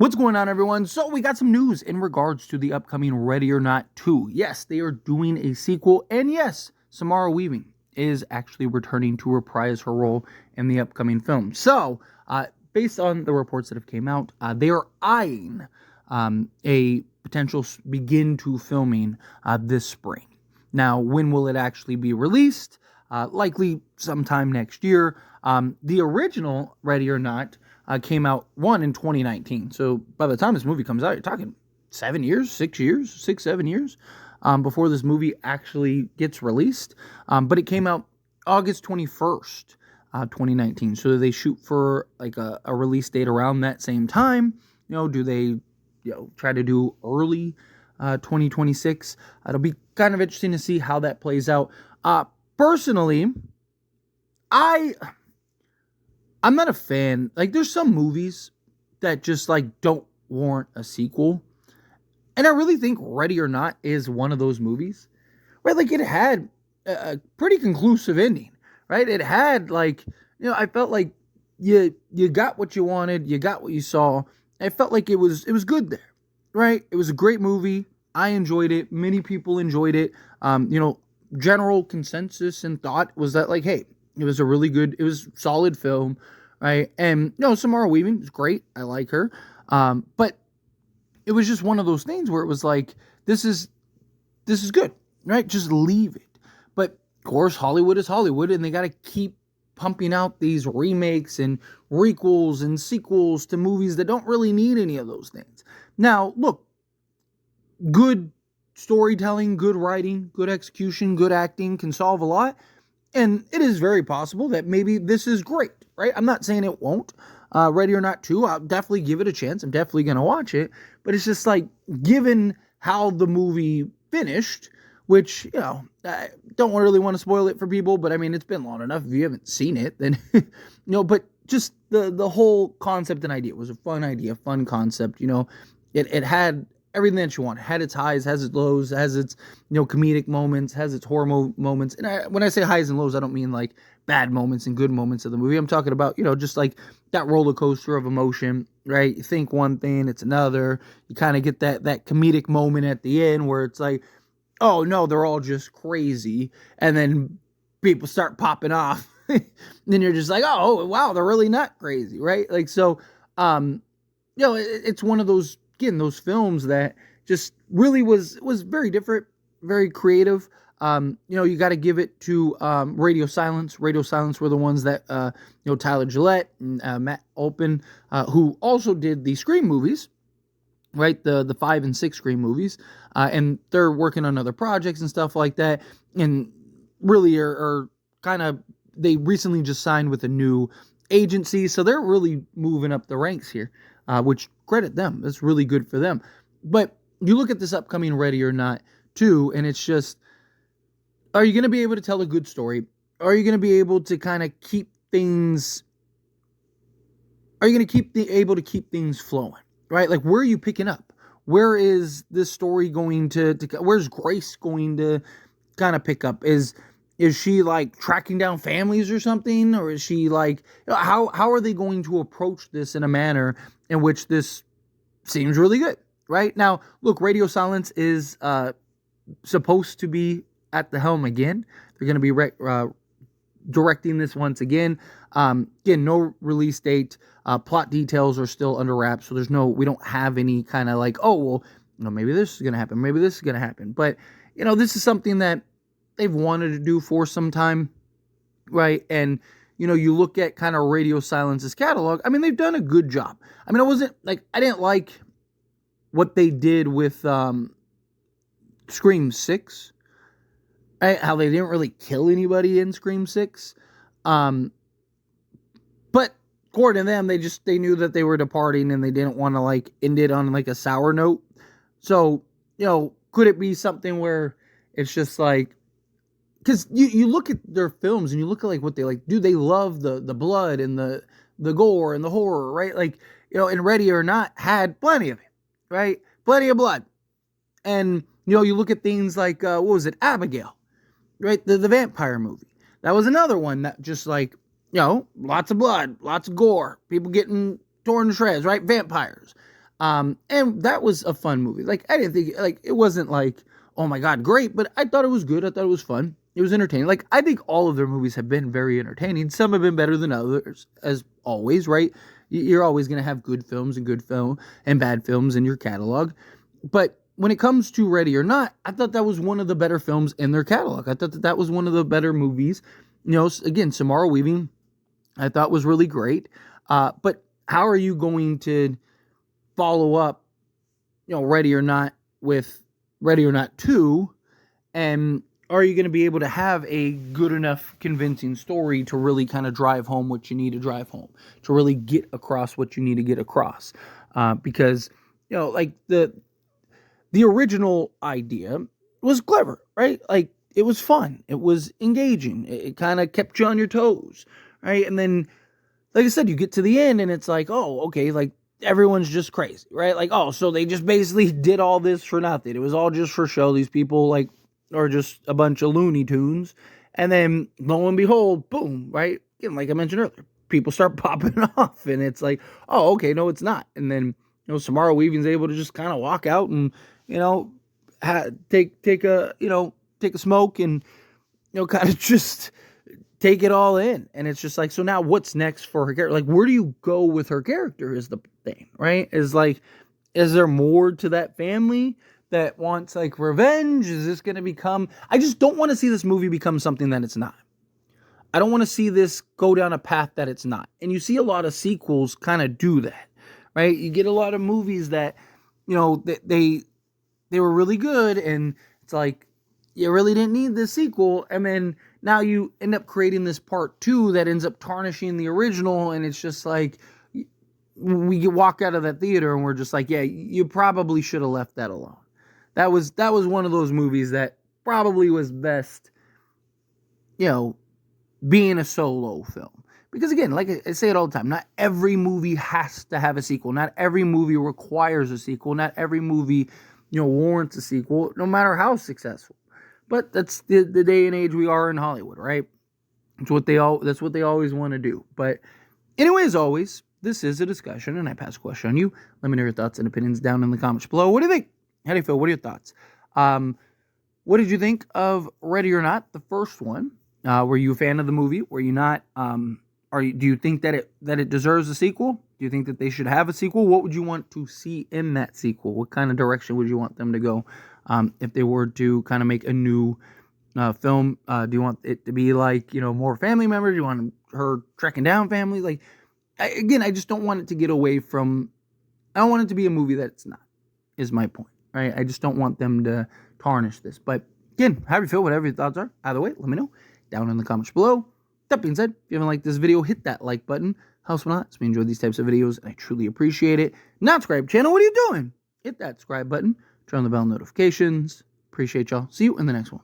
What's going on, everyone? So we got some news in regards to the upcoming Ready or Not 2. Yes, they are doing a sequel, and yes, Samara Weaving is actually returning to reprise her role in the upcoming film. So, based on the reports that have came out, they are eyeing a potential begin to filming this spring. Now, when will it actually be released? Likely sometime next year. The original Ready or Not came out in 2019. So by the time this movie comes out, you're talking 7 years, 7 years before this movie actually gets released. But it came out August 21st, 2019. So they shoot for like a release date around that same time. Do they try to do early 2026? It'll be kind of interesting to see how that plays out. Personally, I'm not a fan. Like, there's some movies that just don't warrant a sequel, and I really think Ready or Not is one of those movies where it had a pretty conclusive ending, right? It had I felt like you got what you wanted, you got what you saw. I felt like it was good there, right? It was a great movie. I enjoyed it. Many people enjoyed it. General consensus and thought was that hey, it was a solid film, right? And Samara Weaving is great. I like her. But it was just one of those things where it was this is good, right? Just leave it. But of course, Hollywood is Hollywood, and they got to keep pumping out these remakes and requels and sequels to movies that don't really need any of those things. Now, look, good storytelling, good writing, good execution, good acting can solve a lot. And it is very possible that maybe this is great, right? I'm not saying it won't. Ready or Not 2, I'll definitely give it a chance. I'm definitely going to watch it. But it's just given how the movie finished, which, I don't really want to spoil it for people, but I mean, it's been long enough. If you haven't seen it, then, but just the whole concept and idea was a fun idea, fun concept. It had everything that you want. It had its highs, has its lows, has its comedic moments, has its horror moments. And when I say highs and lows, I don't mean bad moments and good moments of the movie. I'm talking about just that roller coaster of emotion, right? You think one thing, it's another. You kind of get that comedic moment at the end where it's oh no, they're all just crazy, and then people start popping off. Then you're just oh wow, they're really not crazy, right? It's one of those, again, those films that just really was very different, very creative. You got to give it to Radio Silence. Radio Silence were the ones that Tyler Gillette and Matt Olpin, who also did the Scream movies, right? The 5 and 6 Scream movies, and they're working on other projects and stuff like that. And really are kind of, they recently just signed with a new agency, so they're really moving up the ranks here, which credit them. That's really good for them. But you look at this upcoming Ready or Not 2, and it's just, are you going to be able to tell a good story? Are you going to be able to kind of keep things, are you going to able to keep things flowing, right? Where are you picking up? Where is this story going to where's Grace going to kind of pick up? Is she tracking down families or something? Or is she how are they going to approach this in a manner in which this seems really good, right? Now, look, Radio Silence is supposed to be at the helm again. They're going to be directing this once again. Again, no release date. Plot details are still under wraps, so we don't have any kind of oh, well, maybe this is going to happen, maybe this is going to happen. But, this is something that they've wanted to do for some time, right? And, you look at kind of Radio Silence's catalog. I mean, they've done a good job. I mean, I didn't like what they did with Scream 6, right? How they didn't really kill anybody in Scream 6. But according to them, they knew that they were departing, and they didn't want to end it on a sour note. So, could it be something where it's just because you look at their films and you look at what they do. They love the blood and the gore and the horror, right? And Ready or Not had plenty of it, right? Plenty of blood. And, you look at things what was it? Abigail, right? The vampire movie. That was another one that just lots of blood, lots of gore, people getting torn to shreds, right? Vampires. And that was a fun movie. Like, I didn't think, like, it wasn't like, oh my God, great, but I thought it was good. I thought it was fun. It was entertaining. Like, I think all of their movies have been very entertaining. Some have been better than others, as always, right? You're always going to have good films and bad films in your catalog. But when it comes to Ready or Not, I thought that was one of the better films in their catalog. I thought that was one of the better movies. You know, again, Samara Weaving, I thought was really great. But how are you going to follow up, you know, Ready or Not with Ready or Not 2? And are you going to be able to have a good enough convincing story to really kind of drive home what you need to drive home, to really get across what you need to get across? Because, you know, like the original idea was clever, right? Like, it was fun. It was engaging. It kind of kept you on your toes, right? And then, like I said, you get to the end and it's like, oh, okay, like, everyone's just crazy, right? Like, oh, so they just basically did all this for nothing. It was all just for show. These people, like, are just a bunch of Looney Tunes. And then, lo and behold, boom, right? Again, like I mentioned earlier, people start popping off. And it's like, oh, okay, no, it's not. And then, you know, Samara Weaving's able to just kind of walk out and, you know, take a smoke and, you know, kind of just take it all in. And it's just like, so now what's next for her character? Like, where do you go with her character is the thing, right? Is like, is there more to that family that wants like revenge? Is this going to become, I just don't want to see this movie become something that it's not. I don't want to see this go down a path that it's not. And you see a lot of sequels kind of do that, right? You get a lot of movies that, you know, they were really good and it's like, you really didn't need this sequel. And then now you end up creating this part 2 that ends up tarnishing the original. And it's just like, we walk out of that theater and we're just like, yeah, you probably should have left that alone. That was one of those movies that probably was best, you know, being a solo film. Because again, like I say it all the time, not every movie has to have a sequel. Not every movie requires a sequel. Not every movie, you know, warrants a sequel, no matter how successful. But that's the day and age we are in Hollywood, right? That's what they always want to do. But anyway, as always, this is a discussion, and I pass a question on you. Let me know your thoughts and opinions down in the comments below. What do you think? How do you feel? What are your thoughts? What did you think of Ready or Not, the first one? Were you a fan of the movie? Were you not? Do you think that it deserves a sequel? Do you think that they should have a sequel? What would you want to see in that sequel? What kind of direction would you want them to go? If they were to kind of make a new film, do you want it to be like, you know, more family members? Do you want her tracking down family? Like, I just don't want it to get away from, I don't want it to be a movie that it's not, is my point, right? I just don't want them to tarnish this. But again, how do you feel? Whatever your thoughts are, either way, let me know down in the comments below. That being said, if you haven't liked this video, hit that like button. Helps me a lot. So we enjoy these types of videos, and I truly appreciate it. Not subscribe channel, what are you doing? Hit that subscribe button. Turn on the bell notifications. Appreciate y'all. See you in the next one.